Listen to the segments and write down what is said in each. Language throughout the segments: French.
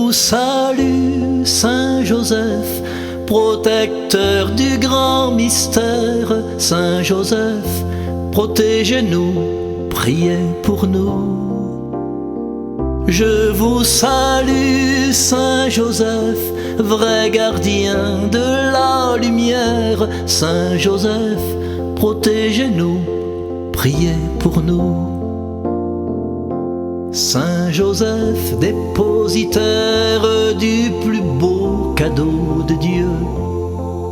vous salue, Saint Joseph, protecteur du grand mystère. Saint Joseph, protégez-nous, priez pour nous. Je vous salue, Saint Joseph, vrai gardien de la lumière. Saint Joseph, protégez-nous, priez pour nous. Saint Joseph, dépositaire du plus beau cadeau de Dieu,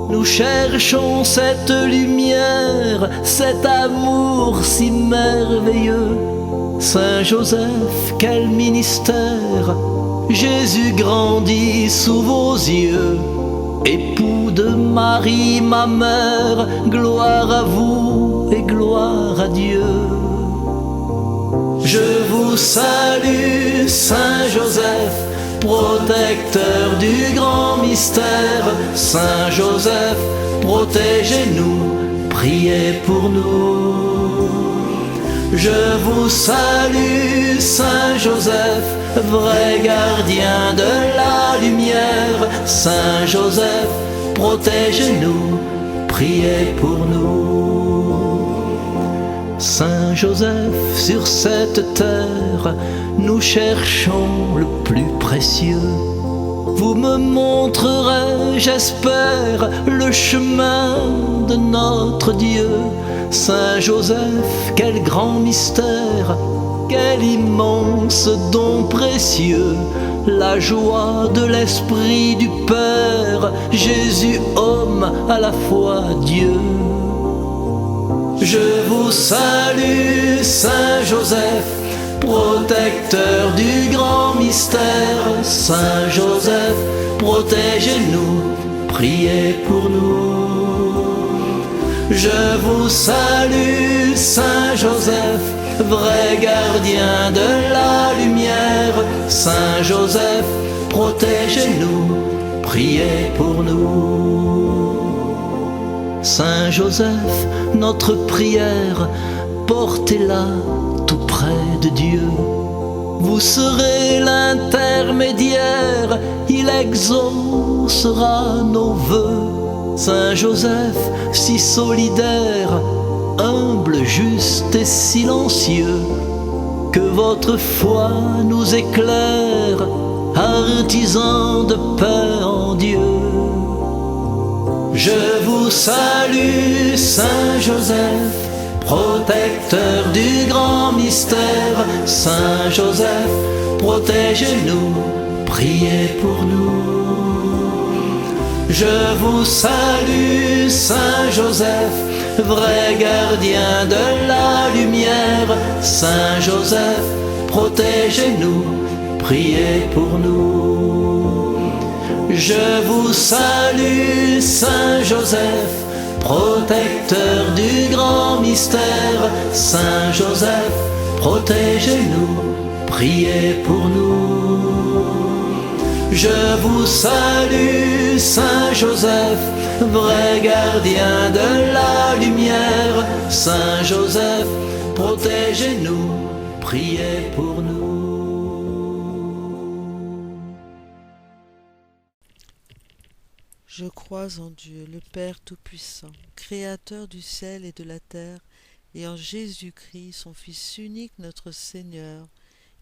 nous cherchons cette lumière, cet amour si merveilleux. Saint Joseph, quel ministère, Jésus grandit sous vos yeux. Époux de Marie, ma mère, gloire à vous et gloire à Dieu. Je vous salue, Saint Joseph, protecteur du grand mystère. Saint Joseph, protégez-nous, priez pour nous. Je vous salue, Saint Joseph, vrai gardien de la lumière. Saint Joseph, protégez-nous, priez pour nous. Saint Joseph, sur cette terre, nous cherchons le plus précieux. Vous me montrerez, j'espère, le chemin de notre Dieu. Saint Joseph, quel grand mystère, quel immense don précieux, la joie de l'Esprit du Père, Jésus homme, à la fois Dieu. Je vous salue, Saint Joseph, protecteur du grand mystère. Saint Joseph, protégez-nous, priez pour nous. Je vous salue, Saint Joseph, vrai gardien de la lumière. Saint Joseph, protégez-nous, priez pour nous. Saint Joseph, notre prière, portez-la tout près de Dieu. Vous serez l'intermédiaire, il exaucera nos vœux. Saint Joseph, si solidaire, humble, juste et silencieux, que votre foi nous éclaire, artisan de paix en Dieu. Je vous salue, Saint Joseph, protecteur du grand mystère. Saint Joseph, protégez-nous, priez pour nous. Je vous salue, Saint Joseph, vrai gardien de la lumière. Saint Joseph, protégez-nous, priez pour nous. Je vous salue, Saint Joseph, protecteur du grand mystère. Saint Joseph, protégez-nous, priez pour nous. Je vous salue, Saint Joseph, vrai gardien de la lumière. Saint Joseph, protégez-nous, priez pour nous. Je crois en Dieu, le Père Tout-Puissant, Créateur du ciel et de la terre, et en Jésus-Christ, son Fils unique, notre Seigneur,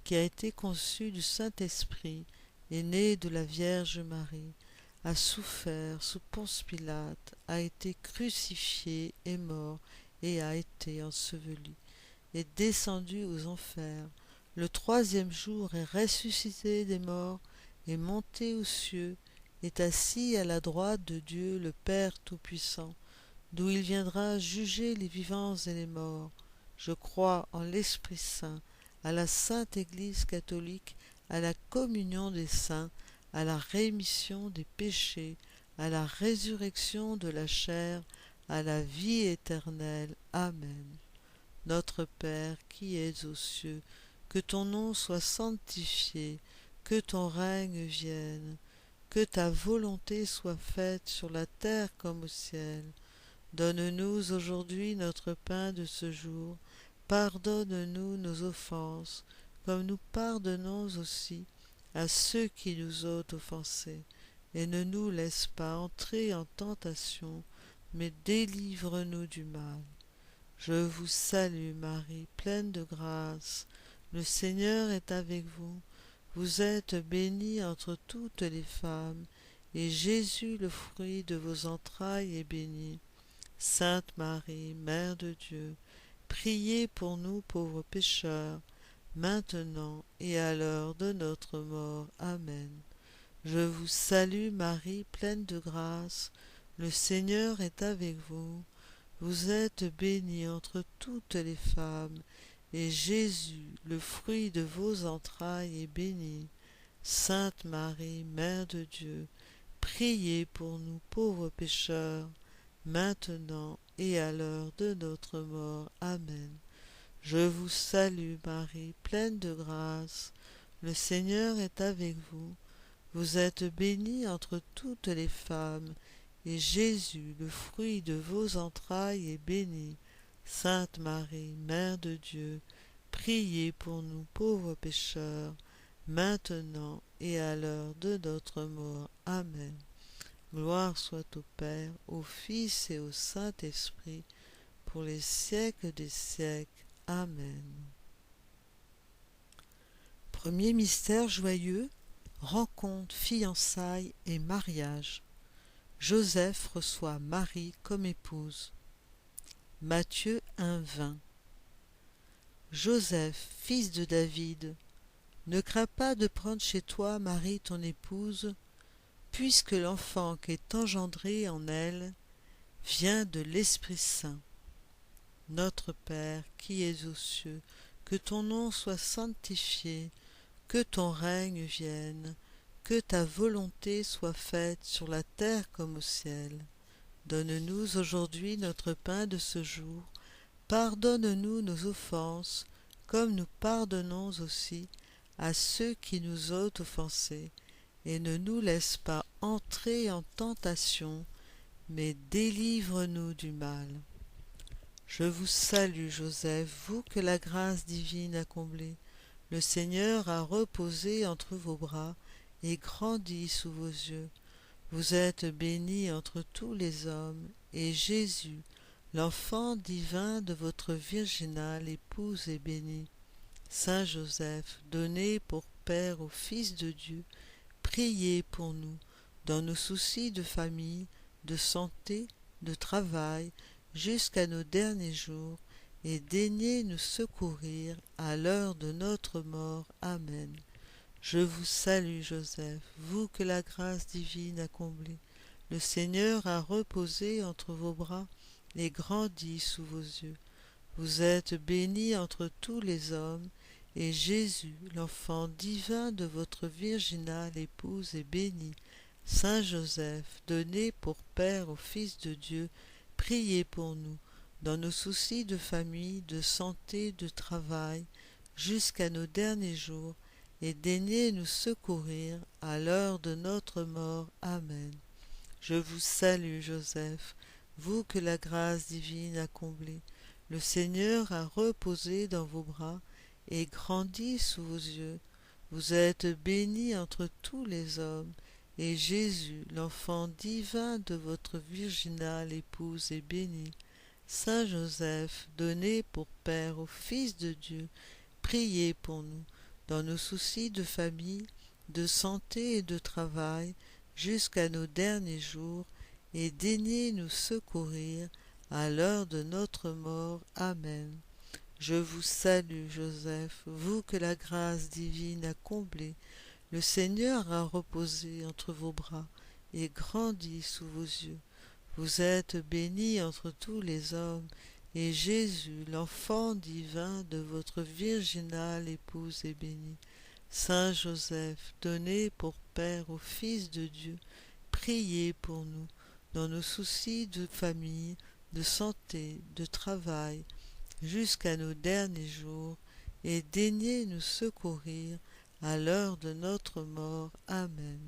qui a été conçu du Saint-Esprit, est né de la Vierge Marie, a souffert sous Ponce Pilate, a été crucifié, est mort et a été enseveli, est descendu aux enfers. Le troisième jour est ressuscité des morts, est monté aux cieux, est assis à la droite de Dieu le Père Tout-Puissant, d'où il viendra juger les vivants et les morts. Je crois en l'Esprit Saint, à la Sainte Église catholique, à la communion des saints, à la rémission des péchés, à la résurrection de la chair, à la vie éternelle. Amen. Notre Père qui es aux cieux, que ton nom soit sanctifié, que ton règne vienne, que ta volonté soit faite sur la terre comme au ciel. Donne-nous aujourd'hui notre pain de ce jour. Pardonne-nous nos offenses, comme nous pardonnons aussi à ceux qui nous ont offensés, et ne nous laisse pas entrer en tentation, mais délivre-nous du mal. Je vous salue Marie, pleine de grâce. Le Seigneur est avec vous. Vous êtes bénie entre toutes les femmes, et Jésus, le fruit de vos entrailles, est béni. Sainte Marie, Mère de Dieu, priez pour nous pauvres pécheurs, maintenant et à l'heure de notre mort. Amen. Je vous salue Marie, pleine de grâce. Le Seigneur est avec vous. Vous êtes bénie entre toutes les femmes, et Jésus, le fruit de vos entrailles, est béni. Sainte Marie, Mère de Dieu, priez pour nous pauvres pécheurs, maintenant et à l'heure de notre mort. Amen. Je vous salue Marie, pleine de grâce. Le Seigneur est avec vous. Vous êtes bénie entre toutes les femmes, et Jésus, le fruit de vos entrailles, est béni. Sainte Marie, Mère de Dieu, priez pour nous pauvres pécheurs, maintenant et à l'heure de notre mort. Amen. Gloire soit au Père, au Fils et au Saint-Esprit, pour les siècles des siècles. Amen. Premier mystère joyeux, rencontre, fiançailles et mariage. Joseph reçoit Marie comme épouse. Matthieu 1,20. Joseph, fils de David, ne crains pas de prendre chez toi Marie ton épouse, puisque l'enfant qui est engendré en elle vient de l'Esprit Saint. Notre Père qui es aux cieux, que ton nom soit sanctifié, que ton règne vienne, que ta volonté soit faite sur la terre comme au ciel. Donne-nous aujourd'hui notre pain de ce jour. Pardonne-nous nos offenses, comme nous pardonnons aussi à ceux qui nous ont offensés. Et ne nous laisse pas entrer en tentation, mais délivre-nous du mal. Je vous salue, Joseph, vous que la grâce divine a comblé. Le Seigneur a reposé entre vos bras et grandi sous vos yeux. Vous êtes bénie entre tous les hommes, et Jésus, l'enfant divin de votre virginale épouse, est béni. Saint Joseph, donné pour Père au Fils de Dieu, priez pour nous, dans nos soucis de famille, de santé, de travail, jusqu'à nos derniers jours, et daignez nous secourir à l'heure de notre mort. Amen. Je vous salue, Joseph, vous que la grâce divine a comblé. Le Seigneur a reposé entre vos bras et grandi sous vos yeux. Vous êtes bénie entre tous les hommes, et Jésus, l'enfant divin de votre virginale épouse, est béni. Saint Joseph, donné pour Père au Fils de Dieu, priez pour nous, dans nos soucis de famille, de santé, de travail, jusqu'à nos derniers jours, et daignez nous secourir à l'heure de notre mort. Amen. Je vous salue, Joseph, vous que la grâce divine a comblé. Le Seigneur a reposé dans vos bras et grandi sous vos yeux. Vous êtes bénie entre tous les hommes, et Jésus, l'enfant divin de votre virginale épouse, est béni. Saint Joseph, donné pour Père au Fils de Dieu, priez pour nous, dans nos soucis de famille, de santé et de travail, jusqu'à nos derniers jours, et daignez nous secourir à l'heure de notre mort. Amen. Je vous salue, Joseph, vous que la grâce divine a comblé. Le Seigneur a reposé entre vos bras et grandi sous vos yeux. Vous êtes bénie entre tous les hommes, et Jésus, l'enfant divin de votre virginale épouse, est béni. Saint Joseph, donné pour Père au Fils de Dieu, priez pour nous, dans nos soucis de famille, de santé, de travail, jusqu'à nos derniers jours, et daignez nous secourir à l'heure de notre mort. Amen.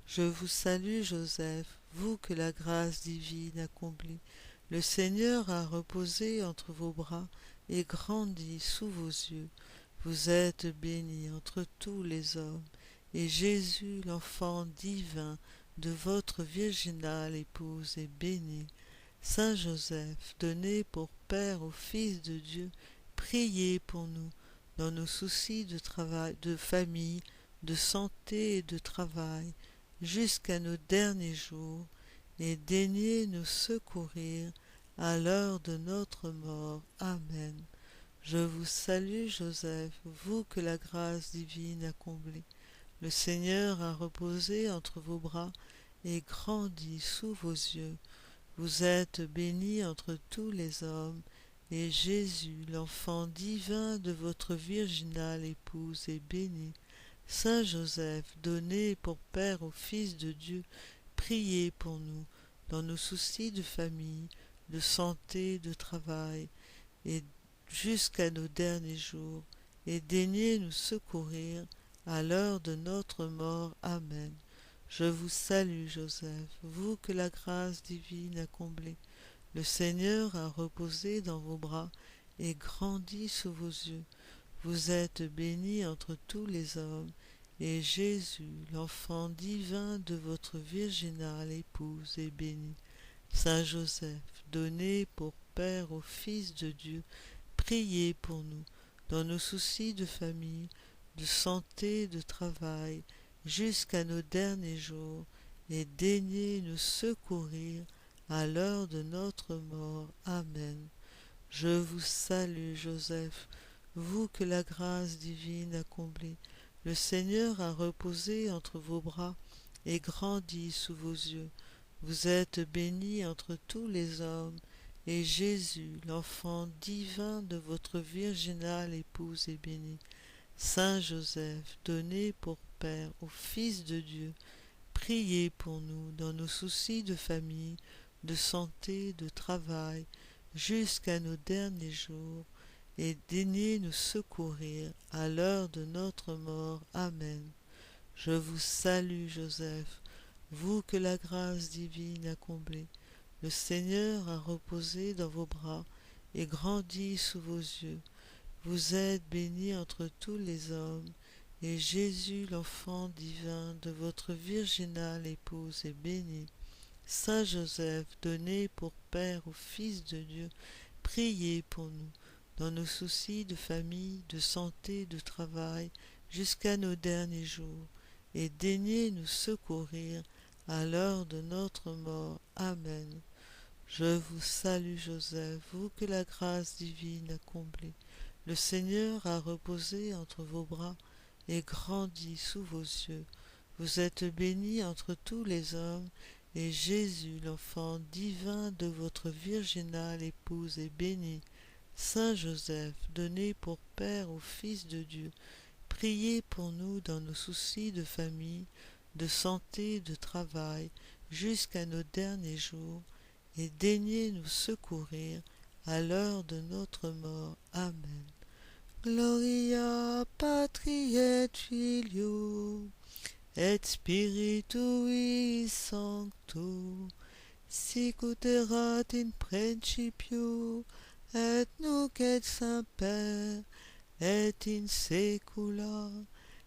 Je vous salue, Joseph, vous que la grâce divine a comblé. Le Seigneur a reposé entre vos bras et grandi sous vos yeux. Vous êtes bénie entre tous les hommes, et Jésus, l'enfant divin de votre virginale épouse, est béni. Saint Joseph, donné pour Père au Fils de Dieu, priez pour nous dans nos soucis de travail, de famille, de santé et de travail, jusqu'à nos derniers jours, et daignez nous secourir à l'heure de notre mort. Amen. Je vous salue, Joseph, vous que la grâce divine a comblé. Le Seigneur a reposé entre vos bras et grandi sous vos yeux. Vous êtes bénie entre tous les hommes, et Jésus, l'enfant divin de votre virginale épouse, est béni. Saint Joseph, donné pour Père au Fils de Dieu, priez pour nous dans nos soucis de famille, de santé, de travail, et jusqu'à nos derniers jours, et daignez nous secourir à l'heure de notre mort. Amen. Je vous salue, Joseph, vous que la grâce divine a comblé. Le Seigneur a reposé dans vos bras et grandi sous vos yeux. Vous êtes bénie entre tous les hommes, et Jésus, l'enfant divin de votre virginale épouse, est béni. Saint Joseph, donné pour Père au Fils de Dieu, priez pour nous dans nos soucis de famille, de santé, de travail, jusqu'à nos derniers jours, et daignez nous secourir à l'heure de notre mort. Amen. Je vous salue, Joseph, vous que la grâce divine a comblé. Le Seigneur a reposé entre vos bras et grandi sous vos yeux. Vous êtes bénie entre tous les hommes, et Jésus, l'enfant divin de votre virginale épouse, est béni. Saint Joseph, donné pour Père au Fils de Dieu, priez pour nous dans nos soucis de famille, de santé, de travail, jusqu'à nos derniers jours, et daignez nous secourir à l'heure de notre mort. Amen. Je vous salue, Joseph, vous que la grâce divine a comblé. Le Seigneur a reposé dans vos bras et grandi sous vos yeux. Vous êtes bénie entre tous les hommes, et Jésus, l'enfant divin de votre virginale épouse, est béni. Saint Joseph, donné pour Père au Fils de Dieu, priez pour nous dans nos soucis de famille, de santé, de travail, jusqu'à nos derniers jours, et daignez nous secourir à l'heure de notre mort. Amen. Je vous salue, Joseph, vous que la grâce divine a comblé. Le Seigneur a reposé entre vos bras et grandi sous vos yeux. Vous êtes bénie entre tous les hommes, et Jésus, l'enfant divin de votre virginale épouse, est béni. Saint Joseph, donné pour Père au Fils de Dieu, priez pour nous dans nos soucis de famille, de santé, de travail, jusqu'à nos derniers jours, et daignez nous secourir à l'heure de notre mort. Amen. Gloria Patri et Filio et Spiritui Sancto, sic ut erat in principio et nunc et semper et in saecula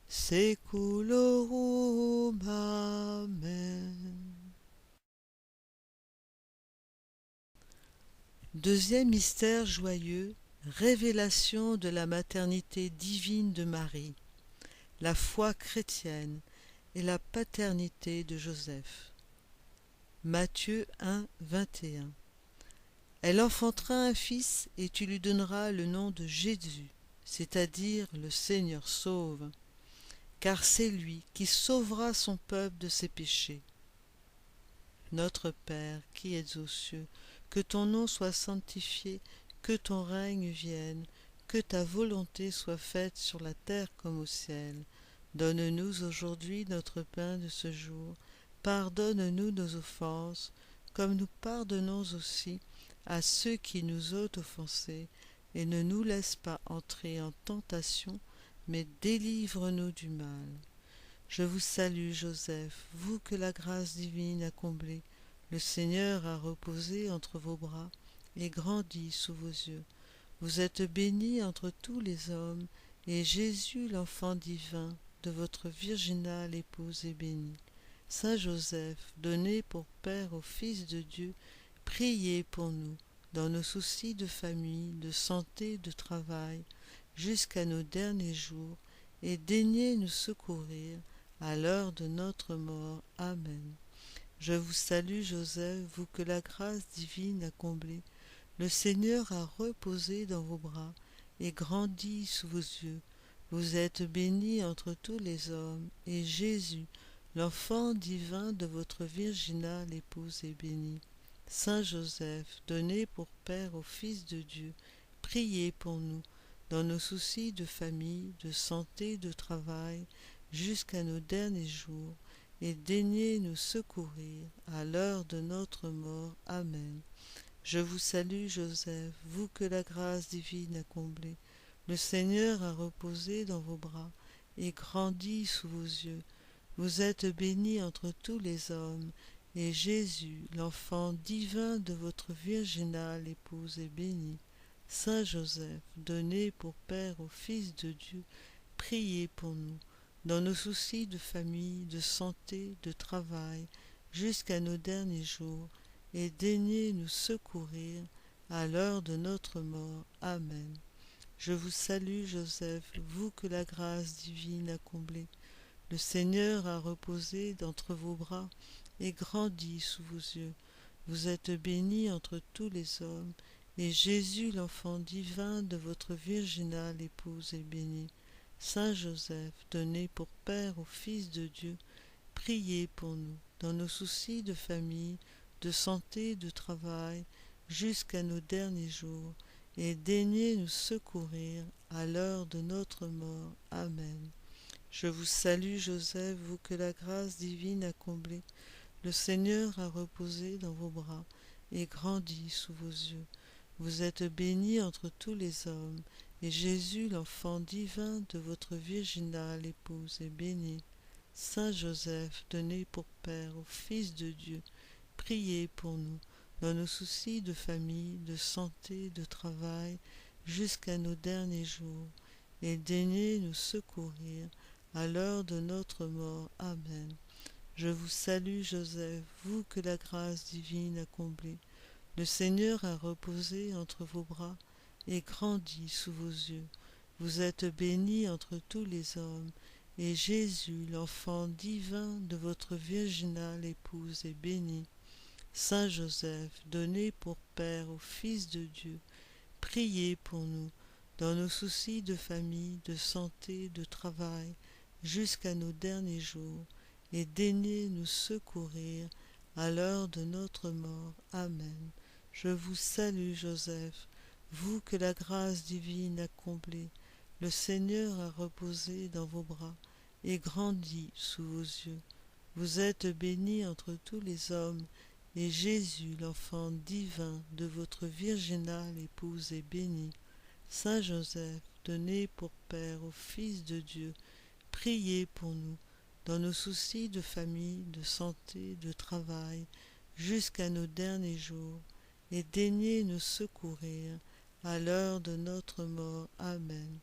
saeculorum. Amen. Deuxième mystère joyeux, révélation de la maternité divine de Marie, la foi chrétienne et la paternité de Joseph. Matthieu 1, 21. Elle enfantera un fils et tu lui donneras le nom de Jésus, c'est-à-dire le Seigneur sauve, car c'est lui qui sauvera son peuple de ses péchés. Notre Père qui es aux cieux, que ton nom soit sanctifié, que ton règne vienne, que ta volonté soit faite sur la terre comme au ciel. Donne-nous aujourd'hui notre pain de ce jour. Pardonne-nous nos offenses, comme nous pardonnons aussi à ceux qui nous ont offensés, et ne nous laisse pas entrer en tentation, mais délivre-nous du mal. Je vous salue, Joseph, vous que la grâce divine a comblé. Le Seigneur a reposé entre vos bras et grandi sous vos yeux. Vous êtes bénie entre tous les hommes, et Jésus, l'enfant divin de votre virginale épouse est béni. Saint Joseph, donné pour Père au Fils de Dieu, priez pour nous, dans nos soucis de famille, de santé, de travail, jusqu'à nos derniers jours, et daignez nous secourir à l'heure de notre mort. Amen. Je vous salue, Joseph, vous que la grâce divine a comblé. Le Seigneur a reposé dans vos bras et grandi sous vos yeux. Vous êtes bénie entre tous les hommes, et Jésus, l'enfant divin de votre virginale épouse, est béni. Saint Joseph, donné pour Père au Fils de Dieu, priez pour nous, dans nos soucis de famille, de santé, de travail, jusqu'à nos derniers jours, et daignez nous secourir à l'heure de notre mort. Amen. Je vous salue, Joseph, vous que la grâce divine a comblé. Le Seigneur a reposé dans vos bras et grandi sous vos yeux. Vous êtes bénie entre tous les hommes, et Jésus, l'enfant divin de votre virginale épouse, est béni. Saint Joseph, donné pour Père au Fils de Dieu, priez pour nous, dans nos soucis de famille, de santé, de travail, jusqu'à nos derniers jours, et daignez nous secourir à l'heure de notre mort. Amen. Je vous salue, Joseph, vous que la grâce divine a comblé. Le Seigneur a reposé d'entre vos bras et grandi sous vos yeux. Vous êtes bénie entre tous les hommes, et Jésus, l'enfant divin de votre virginale épouse, est béni. Saint Joseph, donné pour Père au Fils de Dieu, priez pour nous, dans nos soucis de famille, de santé, de travail, jusqu'à nos derniers jours, et daignez nous secourir à l'heure de notre mort. Amen. Je vous salue, Joseph, vous que la grâce divine a comblé. Le Seigneur a reposé dans vos bras et grandi sous vos yeux. Vous êtes bénie entre tous les hommes, et Jésus, l'enfant divin de votre virginale épouse, est béni. Saint Joseph, donné pour Père au Fils de Dieu, priez pour nous, dans nos soucis de famille, de santé, de travail, jusqu'à nos derniers jours, et daignez nous secourir à l'heure de notre mort. Amen. Je vous salue, Joseph, vous que la grâce divine a comblé. Le Seigneur a reposé entre vos bras et grandi sous vos yeux. Vous êtes bénie entre tous les hommes, et Jésus, l'enfant divin de votre virginale épouse, est béni. Saint Joseph, donné pour Père au Fils de Dieu, priez pour nous, dans nos soucis de famille, de santé, de travail, jusqu'à nos derniers jours, et daignez nous secourir à l'heure de notre mort. Amen. Je vous salue, Joseph, vous que la grâce divine a comblé. Le Seigneur a reposé dans vos bras et grandi sous vos yeux. Vous êtes bénie entre tous les hommes, et Jésus, l'enfant divin de votre virginale épouse, est béni. Saint Joseph, donné pour Père au Fils de Dieu, priez pour nous, dans nos soucis de famille, de santé, de travail, jusqu'à nos derniers jours, et daignez nous secourir à l'heure de notre mort. Amen.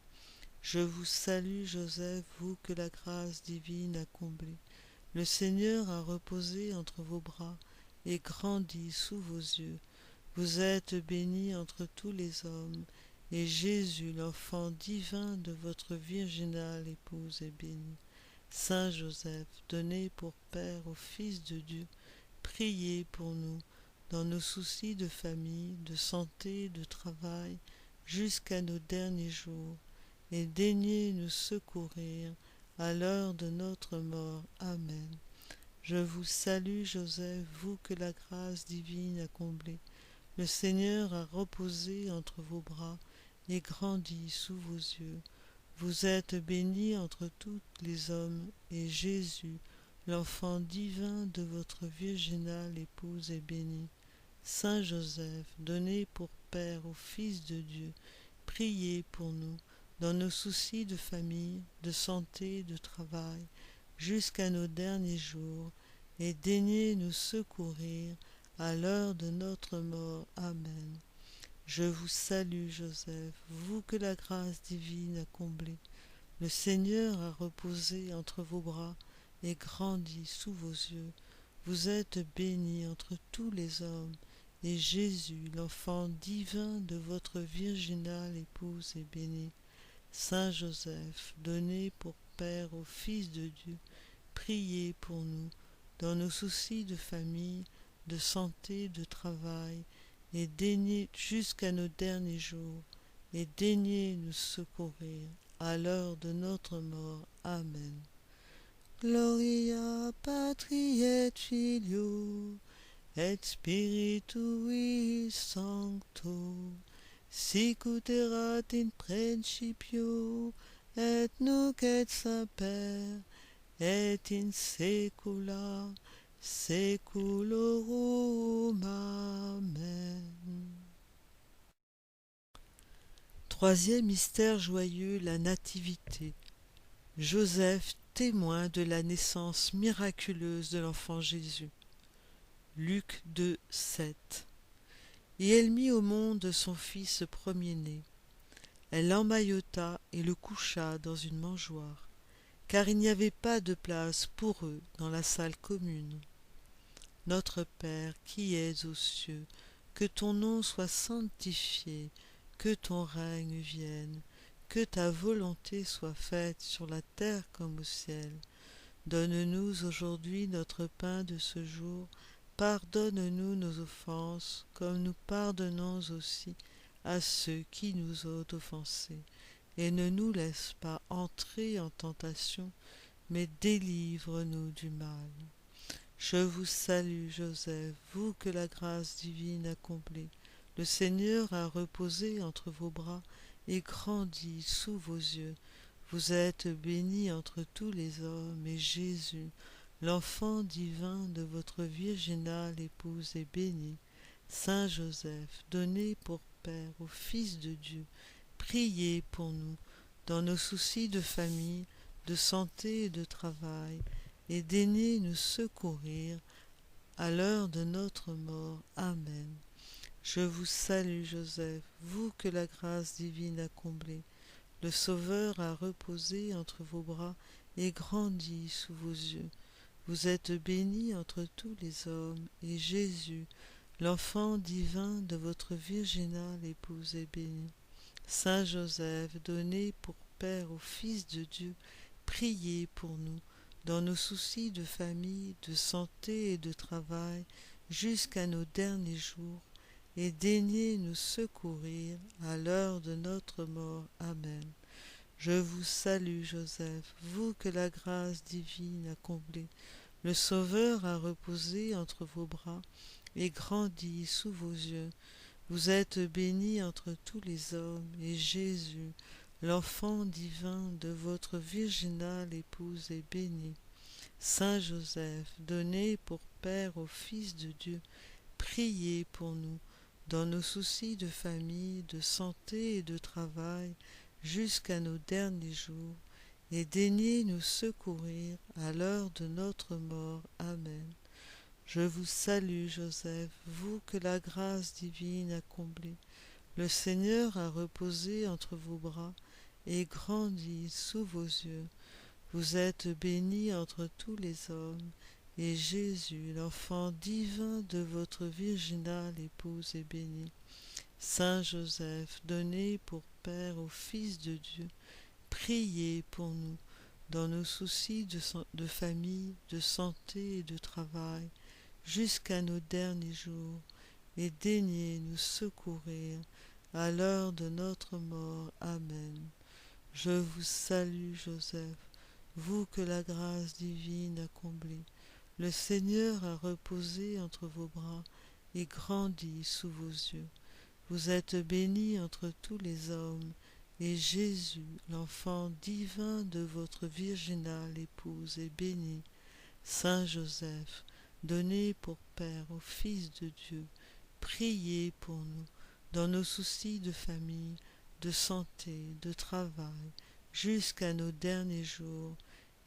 Je vous salue, Joseph, vous que la grâce divine a comblé. Le Seigneur a reposé entre vos bras et grandi sous vos yeux. Vous êtes bénie entre tous les hommes, et Jésus, l'enfant divin de votre virginale épouse, est béni. Saint Joseph, donné pour Père au Fils de Dieu, priez pour nous, dans nos soucis de famille, de santé, de travail, jusqu'à nos derniers jours, et daignez nous secourir à l'heure de notre mort. Amen. Je vous salue, Joseph, vous que la grâce divine a comblé. Le Seigneur a reposé entre vos bras et grandi sous vos yeux. Vous êtes bénie entre tous les hommes, et Jésus, l'enfant divin de votre virginale épouse, est béni. Saint Joseph, donné pour Père au Fils de Dieu, priez pour nous, dans nos soucis de famille, de santé, de travail, jusqu'à nos derniers jours, et daignez nous secourir à l'heure de notre mort. Amen. Je vous salue, Joseph, vous que la grâce divine a comblé. Le Seigneur a reposé entre vos bras et grandi sous vos yeux. Vous êtes bénie entre tous les hommes, et Jésus, l'enfant divin de votre virginale épouse, est béni. Saint Joseph, donné pour Père au Fils de Dieu, priez pour nous, dans nos soucis de famille, de santé, de travail, et daignez jusqu'à nos derniers jours, et daignez nous secourir à l'heure de notre mort. Amen. Gloria Patri et Filio, et Spiritui Sancto, sic ut erat in principio, et nunc et semper, et in saecula saeculorum. Amen. Troisième mystère joyeux, la Nativité. Joseph, témoin de la naissance miraculeuse de l'enfant Jésus. Luc 2, 7. Et elle mit au monde son fils premier-né. Elle l'emmaillota et le coucha dans une mangeoire, car il n'y avait pas de place pour eux dans la salle commune. Notre Père qui es aux cieux, que ton nom soit sanctifié, que ton règne vienne, que ta volonté soit faite sur la terre comme au ciel. Donne-nous aujourd'hui notre pain de ce jour. Pardonne-nous nos offenses, comme nous pardonnons aussi à ceux qui nous ont offensés. Et ne nous laisse pas entrer en tentation, mais délivre-nous du mal. Je vous salue, Joseph, vous que la grâce divine a comblé. Le Seigneur a reposé entre vos bras et grandi sous vos yeux. Vous êtes bénie entre tous les hommes, et Jésus, l'enfant divin de votre virginale épouse, est béni. Saint Joseph, donné pour Père au Fils de Dieu, priez pour nous, dans nos soucis de famille, de santé et de travail, et daignez nous secourir à l'heure de notre mort. Amen. Je vous salue, Joseph, vous que la grâce divine a comblé. Le Sauveur a reposé entre vos bras et grandi sous vos yeux. Vous êtes bénie entre tous les hommes, et Jésus, l'enfant divin de votre virginale épouse, est béni. Saint Joseph, donné pour Père au Fils de Dieu, priez pour nous, dans nos soucis de famille, de santé et de travail, jusqu'à nos derniers jours, et daignez nous secourir à l'heure de notre mort. Amen. Je vous salue, Joseph, vous que la grâce divine a comblé. Le Sauveur a reposé entre vos bras et grandi sous vos yeux. Vous êtes bénie entre tous les hommes, et Jésus, l'enfant divin de votre virginale épouse, est béni. Saint Joseph, donné pour Père au Fils de Dieu, priez pour nous, dans nos soucis de famille, de santé et de travail, jusqu'à nos derniers jours, et daignez nous secourir à l'heure de notre mort. Amen. Je vous salue, Joseph, vous que la grâce divine a comblé. Le Seigneur a reposé entre vos bras et grandi sous vos yeux. Vous êtes bénie entre tous les hommes, et Jésus, l'enfant divin de votre virginale épouse, est béni. Saint Joseph, donné pour Père au Fils de Dieu, priez pour nous, dans nos soucis de famille, de santé et de travail, jusqu'à nos derniers jours, et daignez nous secourir à l'heure de notre mort. Amen. Je vous salue, Joseph, vous que la grâce divine a comblé. Le Seigneur a reposé entre vos bras et grandi sous vos yeux. Vous êtes bénie entre tous les hommes, et Jésus, l'enfant divin de votre virginale épouse, est béni. Saint Joseph, donné pour Père au Fils de Dieu, priez pour nous, dans nos soucis de famille, de santé, de travail, jusqu'à nos derniers jours,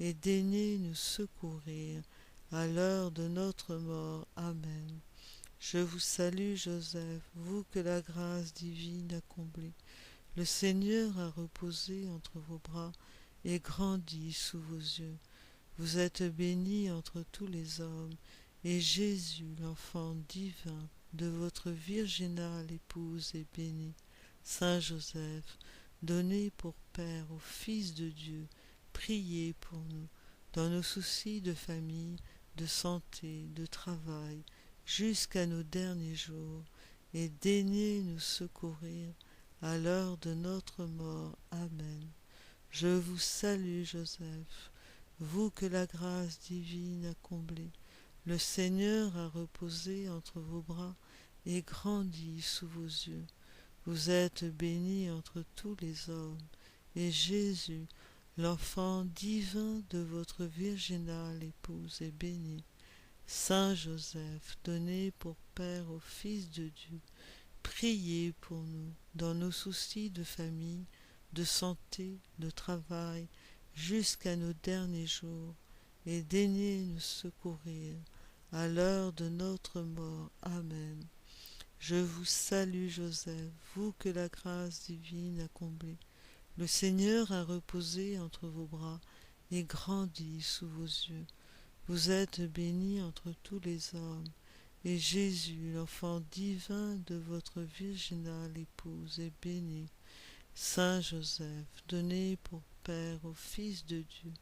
et daignez nous secourir à l'heure de notre mort. Amen. Je vous salue, Joseph, vous que la grâce divine a comblé. Le Seigneur a reposé entre vos bras et grandit sous vos yeux. Vous êtes bénie entre tous les hommes, et Jésus, l'enfant divin de votre virginale épouse, est béni. Saint Joseph, donné pour Père au Fils de Dieu, priez pour nous, dans nos soucis de famille, de santé, de travail, jusqu'à nos derniers jours, et daignez nous secourir à l'heure de notre mort. Amen. Je vous salue, Joseph, vous que la grâce divine a comblé. Le Seigneur a reposé entre vos bras et grandi sous vos yeux. Vous êtes bénie entre tous les hommes, et Jésus, l'enfant divin de votre virginale épouse, est béni. Saint Joseph, donné pour Père au Fils de Dieu, priez pour nous dans nos soucis de famille, de santé, de travail, jusqu'à nos derniers jours, et daignez nous secourir à l'heure de notre mort. Amen. Je vous salue, Joseph, vous que la grâce divine a comblé. Le Seigneur a reposé entre vos bras et grandi sous vos yeux. Vous êtes bénie entre tous les hommes, et Jésus, l'enfant divin de votre virginale épouse, est béni. Saint Joseph, donné pour Père au Fils de Dieu,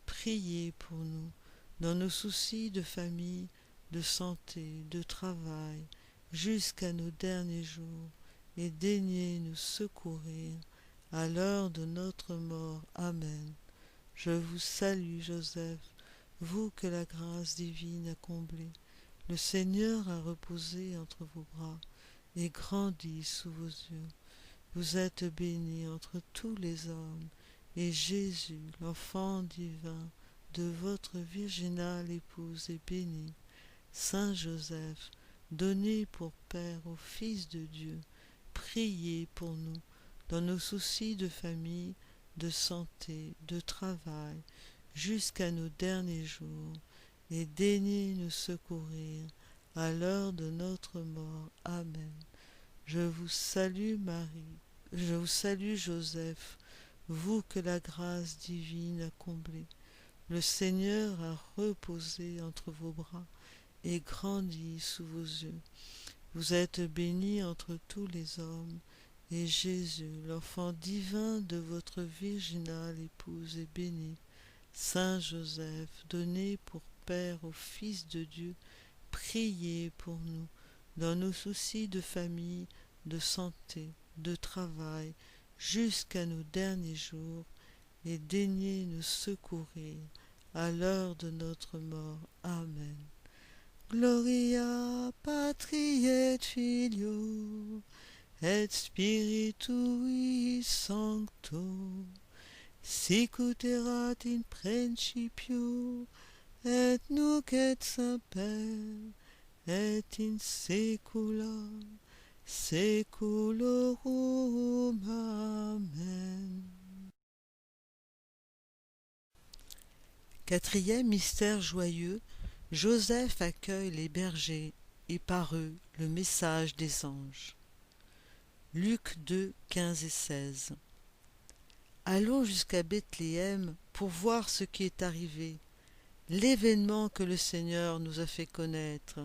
priez pour nous, dans nos soucis de famille, de santé, de travail, jusqu'à nos derniers jours, et daignez nous secourir à l'heure de notre mort. Amen. Je vous salue, Joseph, vous que la grâce divine a comblé. Le Seigneur a reposé entre vos bras et grandi sous vos yeux. Vous êtes bénie entre tous les hommes, et Jésus, l'enfant divin de votre virginale épouse, est béni. Saint Joseph, donné pour Père au Fils de Dieu, priez pour nous dans nos soucis de famille, de santé, de travail, jusqu'à nos derniers jours, et daignez nous secourir à l'heure de notre mort. Amen. Je vous salue Marie, je vous salue Joseph, vous que la grâce divine a comblé. Le Seigneur a reposé entre vos bras et grandi sous vos yeux. Vous êtes bénie entre tous les hommes, et Jésus, l'enfant divin de votre virginale épouse, est béni. Saint Joseph, donné pour Père au Fils de Dieu, priez pour nous, dans nos soucis de famille, de santé, de travail, jusqu'à nos derniers jours, et daignez nous secourir à l'heure de notre mort. Amen. Gloria Patri et Filio et Spiritui Sancto, sic ut erat in principio et nunc et semper et in saecula saeculorum. Amen. Quatrième mystère joyeux, Joseph accueille les bergers et par eux le message des anges. Luc 2, 15 et 16. Allons jusqu'à Bethléem pour voir ce qui est arrivé, l'événement que le Seigneur nous a fait connaître.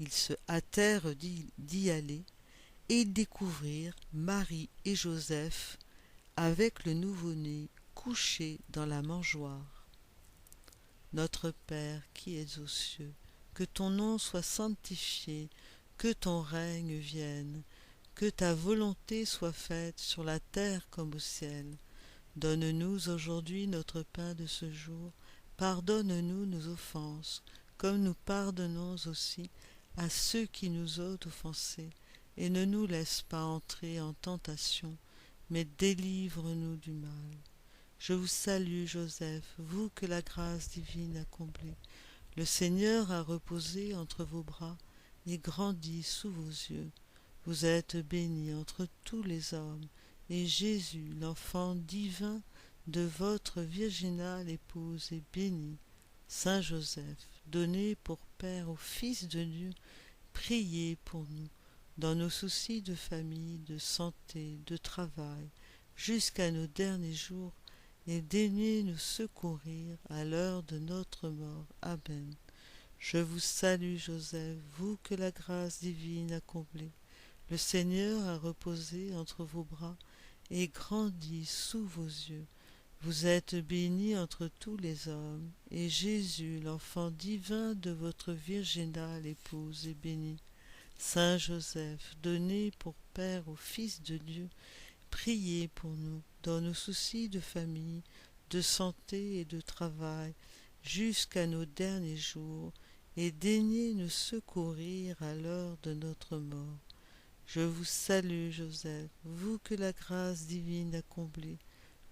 Ils se hâtèrent d'y aller, et ils découvrirent Marie et Joseph avec le nouveau-né couché dans la mangeoire. Notre Père qui es aux cieux, que ton nom soit sanctifié, que ton règne vienne, que ta volonté soit faite sur la terre comme au ciel. Donne-nous aujourd'hui notre pain de ce jour. Pardonne-nous nos offenses, comme nous pardonnons aussi à ceux qui nous ont offensés. Et ne nous laisse pas entrer en tentation, mais délivre-nous du mal. Je vous salue, Joseph, vous que la grâce divine a comblé. Le Seigneur a reposé entre vos bras et grandi sous vos yeux. Vous êtes bénie entre tous les hommes, et Jésus, l'enfant divin de votre virginale épouse, est béni. Saint Joseph, donné pour Père au Fils de Dieu, priez pour nous, dans nos soucis de famille, de santé, de travail, jusqu'à nos derniers jours, et daignez nous secourir à l'heure de notre mort. Amen. Je vous salue, Joseph, vous que la grâce divine a comblé. Le Seigneur a reposé entre vos bras et grandi sous vos yeux. Vous êtes bénie entre tous les hommes, et Jésus, l'enfant divin de votre virginale épouse, est béni. Saint Joseph, donné pour Père au Fils de Dieu, priez pour nous dans nos soucis de famille, de santé et de travail, jusqu'à nos derniers jours, et daignez nous secourir à l'heure de notre mort. Je vous salue, Joseph, vous que la grâce divine a comblé.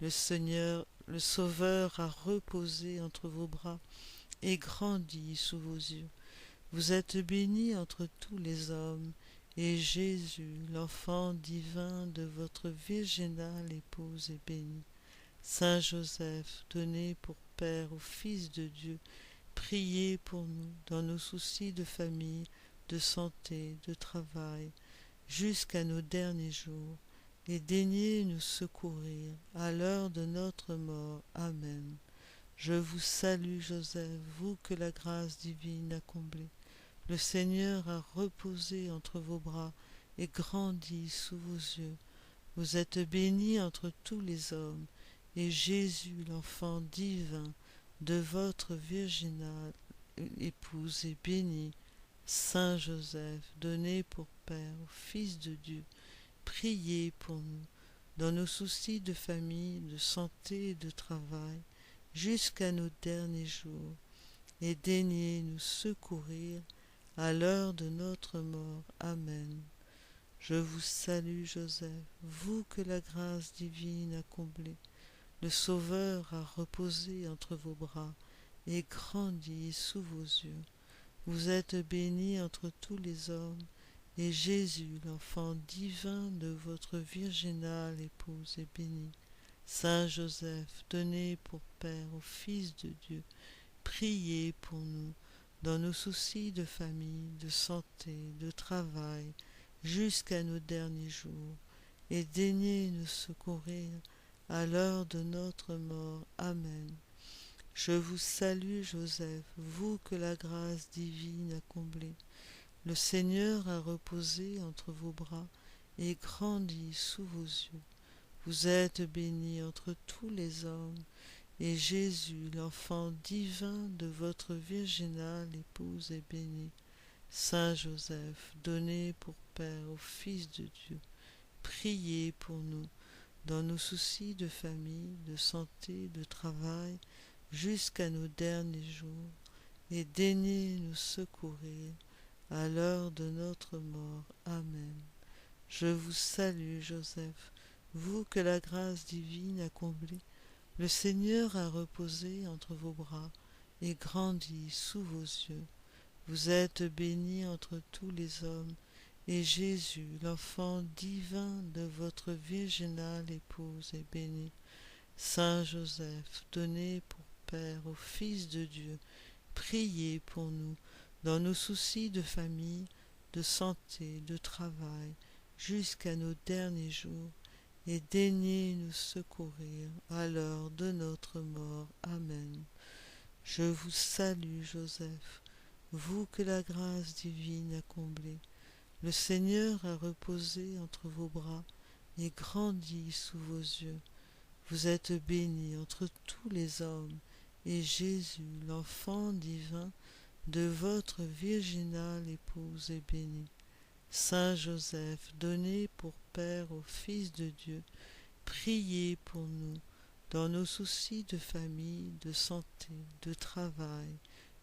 Le Seigneur, le Sauveur, a reposé entre vos bras et grandi sous vos yeux. Vous êtes bénie entre tous les hommes, et Jésus, l'enfant divin de votre virginale épouse, est béni. Saint Joseph, donné pour Père au Fils de Dieu, priez pour nous dans nos soucis de famille, de santé, de travail, jusqu'à nos derniers jours, et daignez nous secourir à l'heure de notre mort. Amen. Je vous salue, Joseph, vous que la grâce divine a comblé. Le Seigneur a reposé entre vos bras et grandi sous vos yeux. Vous êtes bénie entre tous les hommes, et Jésus, l'enfant divin de votre virginale épouse, est béni. Saint Joseph, donné pour Père au Fils de Dieu, priez pour nous dans nos soucis de famille, de santé et de travail, jusqu'à nos derniers jours, et daignez nous secourir à l'heure de notre mort. Amen. Je vous salue, Joseph, vous que la grâce divine a comblé. Le Sauveur a reposé entre vos bras et grandi sous vos yeux. Vous êtes bénie entre tous les hommes, et Jésus, l'enfant divin de votre virginale épouse, est béni. Saint Joseph, donné pour Père au Fils de Dieu, priez pour nous dans nos soucis de famille, de santé, de travail, jusqu'à nos derniers jours, et daignez nous secourir à l'heure de notre mort. Amen. Je vous salue, Joseph, vous que la grâce divine a comblé. Le Seigneur a reposé entre vos bras et grandi sous vos yeux. Vous êtes bénie entre tous les hommes, et Jésus, l'enfant divin de votre virginale épouse, est béni. Saint Joseph, donné pour Père au Fils de Dieu, priez pour nous dans nos soucis de famille, de santé, de travail, jusqu'à nos derniers jours, et daignez nous secourir à l'heure de notre mort. Amen. Je vous salue, Joseph, vous que la grâce divine a comblé. Le Seigneur a reposé entre vos bras et grandi sous vos yeux. Vous êtes bénie entre tous les hommes, et Jésus, l'enfant divin de votre virginale épouse, est béni. Saint Joseph, donné pour Père au Fils de Dieu, priez pour nous dans nos soucis de famille, de santé, de travail, jusqu'à nos derniers jours, et daignez nous secourir à l'heure de notre mort. Amen. Je vous salue, Joseph, vous que la grâce divine a comblé. Le Seigneur a reposé entre vos bras et grandi sous vos yeux. Vous êtes bénie entre tous les hommes, et Jésus, l'enfant divin de votre virginale épouse, est béni. Saint Joseph, donné pour Père au Fils de Dieu, priez pour nous dans nos soucis de famille, de santé, de travail,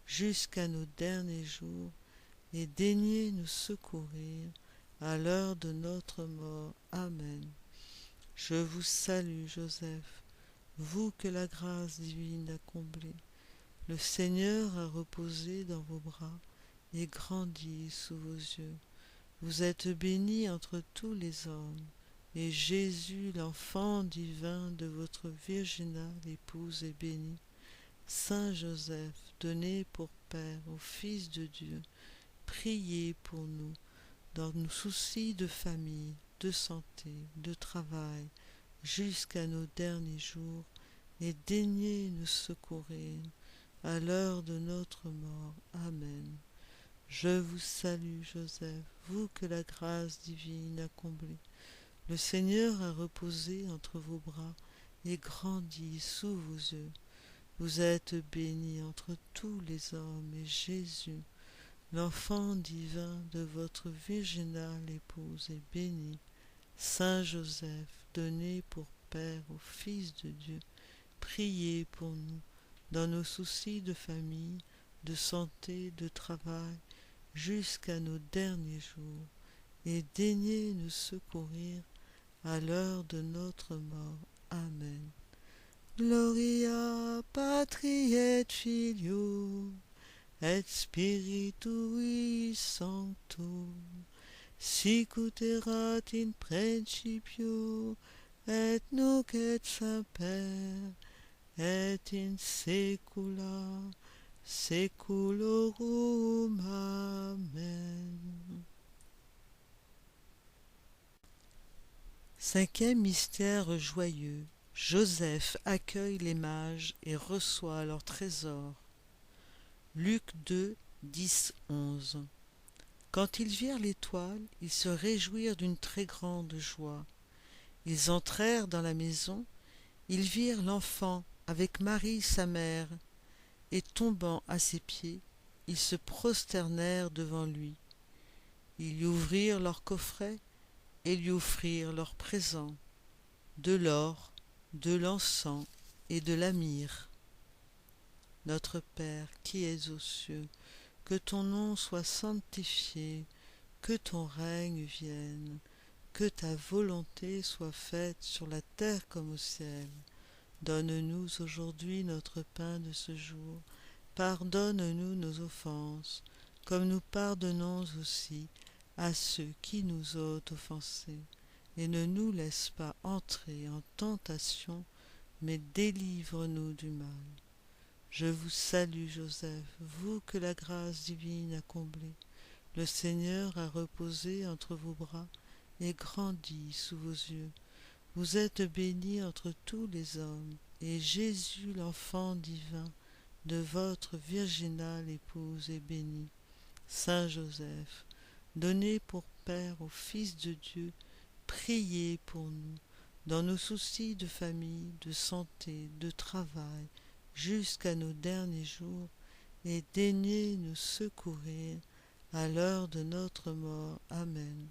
jusqu'à nos derniers jours, et daignez nous secourir à l'heure de notre mort. Amen. Je vous salue, Joseph, vous que la grâce divine a comblé. Le Seigneur a reposé dans vos bras et grandi sous vos yeux. Vous êtes bénie entre tous les hommes, et Jésus, l'enfant divin de votre virginale épouse, est béni. Saint Joseph, donné pour Père au Fils de Dieu, priez pour nous dans nos soucis de famille, de santé, de travail, jusqu'à nos derniers jours, et daignez nous secourir à l'heure de notre mort. Amen. Je vous salue, Joseph, vous que la grâce divine a comblé. Le Seigneur a reposé entre vos bras et grandi sous vos yeux. Vous êtes bénie entre tous les hommes, et Jésus, l'enfant divin de votre virginale épouse, est béni. Saint Joseph, donné pour Père au Fils de Dieu, priez pour nous, dans nos soucis de famille, de santé, de travail, jusqu'à nos derniers jours, et daignez nous secourir à l'heure de notre mort. Amen. Gloria Patri et Filio et Spiritui Sancto, sic ut erat in principio et nunc et semper et in saecula saeculorum. Amen. Cinquième mystère joyeux. Joseph accueille les mages et reçoit leur trésor. Luc 2, 10, 11. Quand ils virent l'étoile, ils se réjouirent d'une très grande joie. Ils entrèrent dans la maison, ils virent l'enfant avec Marie sa mère, et tombant à ses pieds, ils se prosternèrent devant lui. Ils lui ouvrirent leur coffret et lui offrirent leurs présents, de l'or, de l'encens et de la myrrhe. Notre Père qui es aux cieux, que ton nom soit sanctifié, que ton règne vienne, que ta volonté soit faite sur la terre comme au ciel. Donne-nous aujourd'hui notre pain de ce jour. Pardonne-nous nos offenses, comme nous pardonnons aussi à ceux qui nous ont offensés. Et ne nous laisse pas entrer en tentation, mais délivre-nous du mal. Je vous salue, Joseph, vous que la grâce divine a comblé. Le Seigneur a reposé entre vos bras et grandi sous vos yeux. Vous êtes bénie entre tous les hommes, et Jésus, l'enfant divin de votre virginale épouse, est béni. Saint Joseph, donné pour Père au Fils de Dieu, priez pour nous, dans nos soucis de famille, de santé, de travail, jusqu'à nos derniers jours, et daignez nous secourir à l'heure de notre mort. Amen.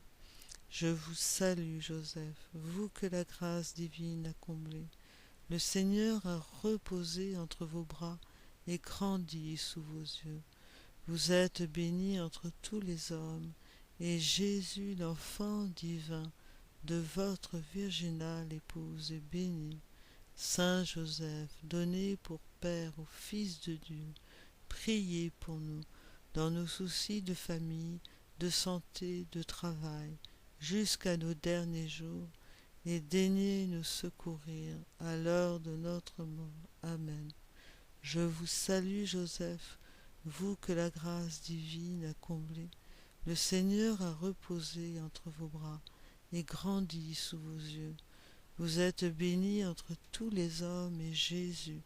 Je vous salue, Joseph, vous que la grâce divine a comblé. Le Seigneur a reposé entre vos bras et grandi sous vos yeux. Vous êtes bénie entre tous les hommes, et Jésus, l'enfant divin de votre virginale épouse, est béni. Saint Joseph, donné pour Père au Fils de Dieu, priez pour nous, dans nos soucis de famille, de santé, de travail, jusqu'à nos derniers jours, et daignez nous secourir à l'heure de notre mort. Amen. Je vous salue, Joseph, vous que la grâce divine a comblé. Le Seigneur a reposé entre vos bras et grandi sous vos yeux. Vous êtes bénie entre tous les hommes, et Jésus,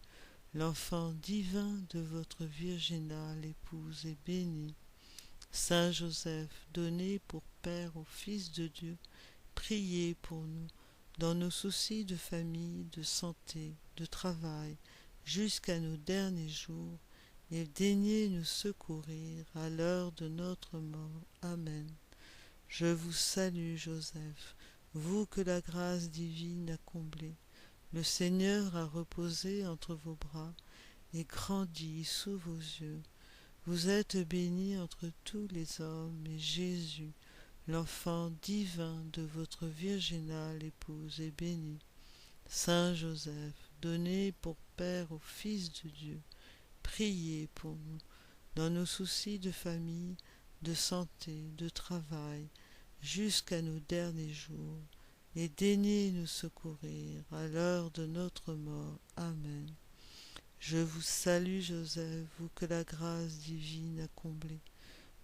l'enfant divin de votre virginale épouse, est béni. Saint Joseph, donné pour Père au Fils de Dieu, priez pour nous, dans nos soucis de famille, de santé, de travail, jusqu'à nos derniers jours, et daignez nous secourir à l'heure de notre mort. Amen. Je vous salue, Joseph, vous que la grâce divine a comblé. Le Seigneur a reposé entre vos bras et grandi sous vos yeux. Vous êtes bénie entre tous les hommes, et Jésus, l'enfant divin de votre virginale épouse, est béni. Saint Joseph, donné pour Père au Fils de Dieu, priez pour nous, dans nos soucis de famille, de santé, de travail, jusqu'à nos derniers jours, et daignez nous secourir à l'heure de notre mort. Amen. Je vous salue, Joseph, vous que la grâce divine a comblé.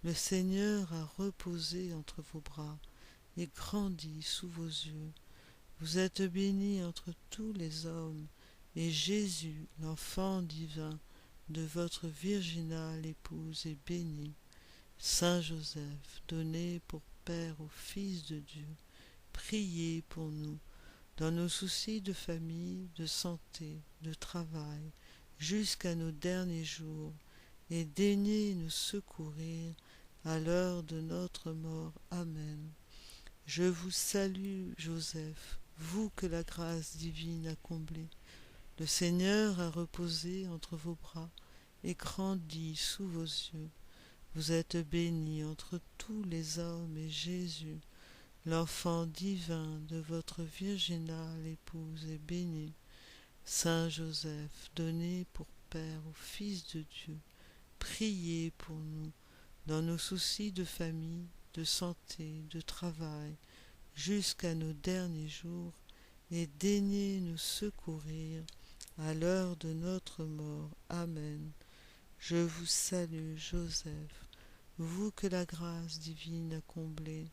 Le Seigneur a reposé entre vos bras et grandi sous vos yeux. Vous êtes bénie entre tous les hommes, et Jésus, l'enfant divin de votre virginale épouse, est béni. Saint Joseph, donné pour Père au Fils de Dieu, priez pour nous, dans nos soucis de famille, de santé, de travail, jusqu'à nos derniers jours, et daignez nous secourir à l'heure de notre mort. Amen. Je vous salue, Joseph, vous que la grâce divine a comblé. Le Seigneur a reposé entre vos bras et grandi sous vos yeux. Vous êtes bénie entre tous les hommes, et Jésus, l'enfant divin de votre virginale épouse, est béni. Saint Joseph, donné pour Père au Fils de Dieu, priez pour nous, dans nos soucis de famille, de santé, de travail, jusqu'à nos derniers jours, et daignez nous secourir à l'heure de notre mort. Amen. Je vous salue, Joseph, vous que la grâce divine a comblé.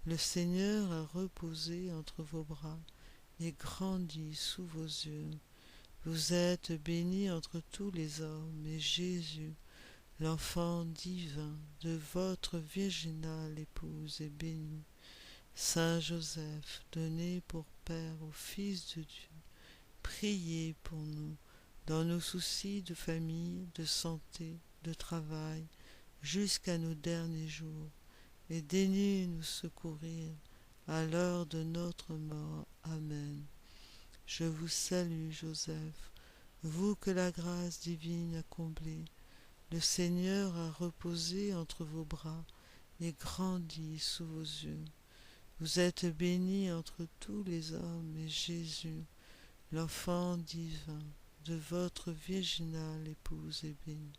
Le Seigneur a reposé entre vos bras et grandi sous vos yeux. Vous êtes bénie entre tous les hommes, et Jésus, l'enfant divin de votre virginale épouse, est béni. Saint Joseph, donné pour Père au Fils de Dieu, priez pour nous, dans nos soucis de famille, de santé, de travail, jusqu'à nos derniers jours, et daignez nous secourir à l'heure de notre mort. Amen. Je vous salue, Joseph, vous que la grâce divine a comblé. Le Seigneur a reposé entre vos bras et grandi sous vos yeux. Vous êtes bénie entre tous les hommes, et Jésus, l'enfant divin de votre virginale épouse, est béni.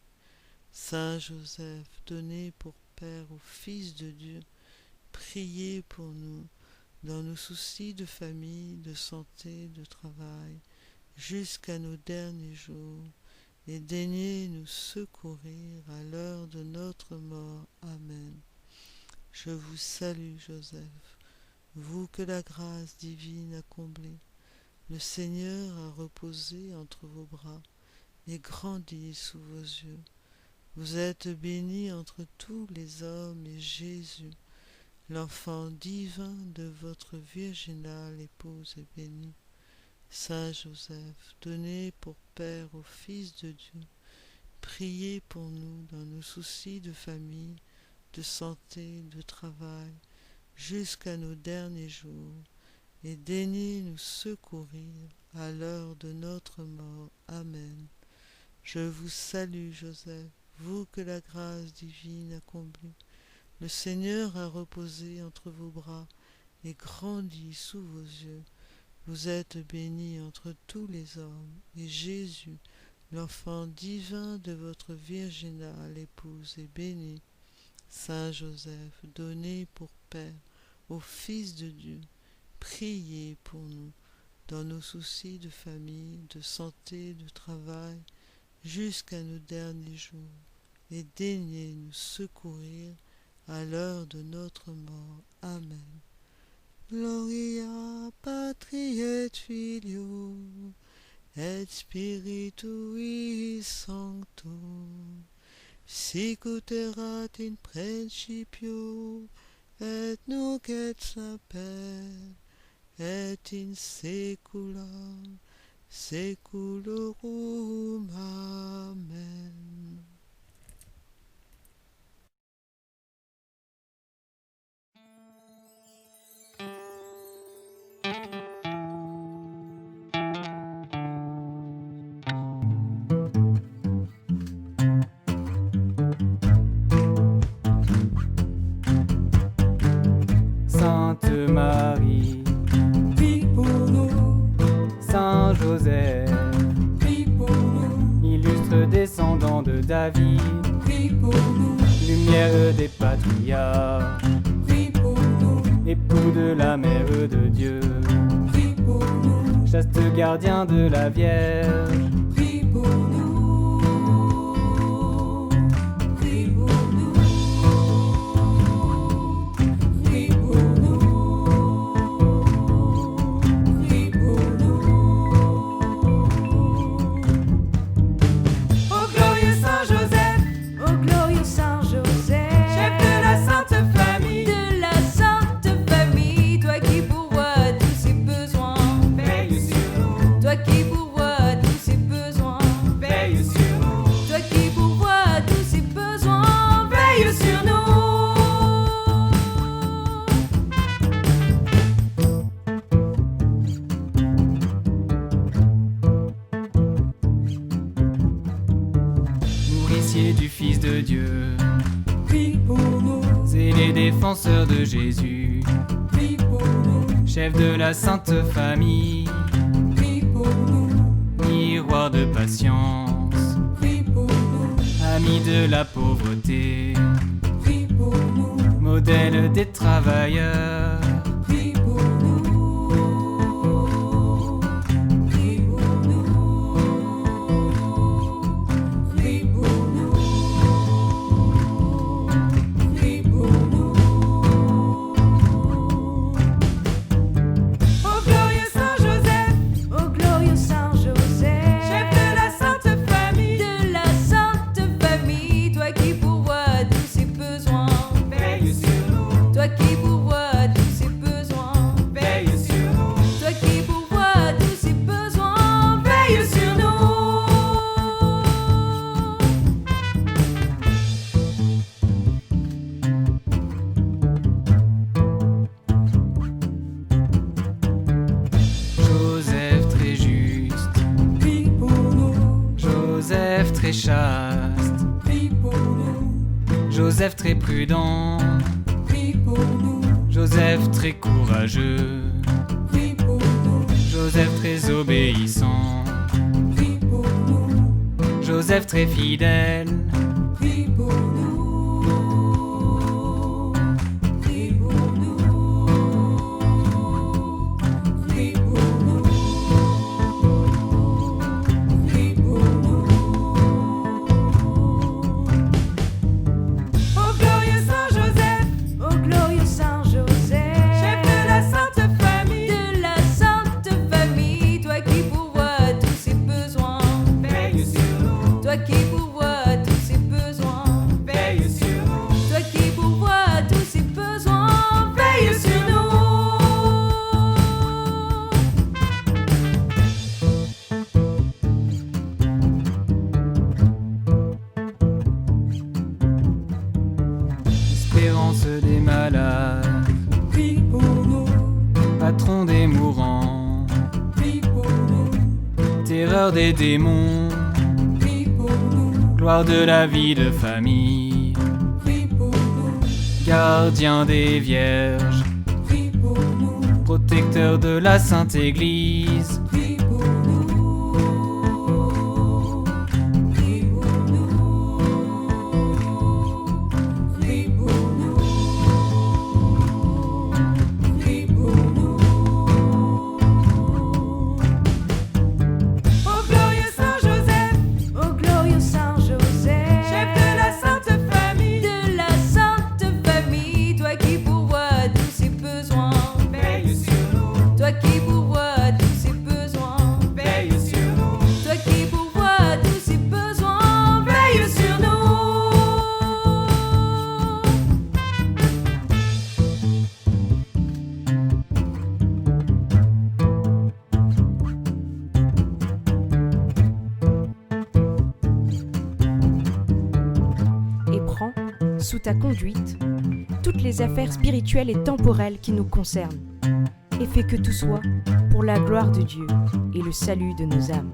Saint Joseph, donné pour Père au Fils de Dieu, priez pour nous, dans nos soucis de famille, de santé, de travail, jusqu'à nos derniers jours, et daignez nous secourir à l'heure de notre mort. Amen. Je vous salue, Joseph, vous que la grâce divine a comblé. Le Seigneur a reposé entre vos bras et grandi sous vos yeux. Vous êtes bénie entre tous les hommes, et Jésus, l'enfant divin de votre virginale épouse, est béni. Saint Joseph, donné pour Père au Fils de Dieu, priez pour nous dans nos soucis de famille, de santé, de travail, jusqu'à nos derniers jours, et daignez nous secourir à l'heure de notre mort. Amen. Je vous salue, Joseph, vous que la grâce divine a comblé. Le Seigneur a reposé entre vos bras et grandi sous vos yeux. Vous êtes bénie entre tous les hommes, et Jésus, l'enfant divin de votre virginale épouse, est béni. Saint Joseph, donné pour Père au Fils de Dieu, priez pour nous, dans nos soucis de famille, de santé, de travail, jusqu'à nos derniers jours, et daignez nous secourir à l'heure de notre mort. Amen. Gloria Patri et Filio et Spiritui Sancto, sic ut erat in principio et nunc et semper et in saecula saeculorum. Amen. Sainte Marie, Prie pour nous, Saint Joseph, prie pour nous, illustre descendant de David, prie pour nous, lumière des patriarches, prie pour nous, époux de la mère de Dieu, prie pour nous, chaste gardien de la Vierge, prie pour nous, prie pour nous, prie pour nous, prie pour nous. défenseur de Jésus, prie pour nous, chef de la Sainte Famille, prie pour nous, miroir de patience, prie pour nous, ami de la pauvreté, prie pour nous, modèle des travailleurs. prie pour nous, prie pour nous, prie pour nous, prie pour nous. Ô glorieux Saint Joseph, Ô glorieux Saint Joseph, chef de la Sainte Famille, de la Sainte Famille, toi qui pourvois à tous ses besoins, veille sur nous, toi qui pourvois à tous ses besoins, veille sur nous, toi qui pourvois à tous ses besoins, veille sur nous. Joseph très juste, prie pour nous, Joseph très chaste, prie pour nous, Joseph très prudent, prie pour nous, Joseph très courageux, prie pour nous, Joseph très obéissant, prie pour nous, Joseph très fidèle, prie pour nous, prie pour nous, prie pour nous, prie pour nous. Ô glorieux Saint Joseph, Ô glorieux Saint Joseph, chef de la Sainte Famille, de la Sainte Famille, toi qui pourvois à tous ses besoins, veille sur nous, toi qui pourvois à tous ses besoins, veille sur nous, toi qui pourvois à tous ses besoins, veille sur nous. espérance des malades, prie pour nous, patron des mourants, prie pour nous, terreur des démons, prie pour nous, gloire de la vie de famille, prie pour nous, gardien des vierges, prie pour nous, protecteur de la Sainte Église, prie pour nous, prie pour nous, prie pour nous, prie pour nous. Ô glorieux Saint Joseph, Ô glorieux Saint Joseph, chef de la Sainte Famille, de la Sainte Famille, toi qui pourvois à tous ses besoins, veille sur nous, toi qui pourvois à tous ses besoins, veille sur nous, toi qui pourvois à tous ses besoins, veille sur nous. Et prends, sous ta conduite, toutes les affaires spirituelles et temporelles qui nous concernent, et fais que tout soit pour la gloire de Dieu et le salut de nos âmes.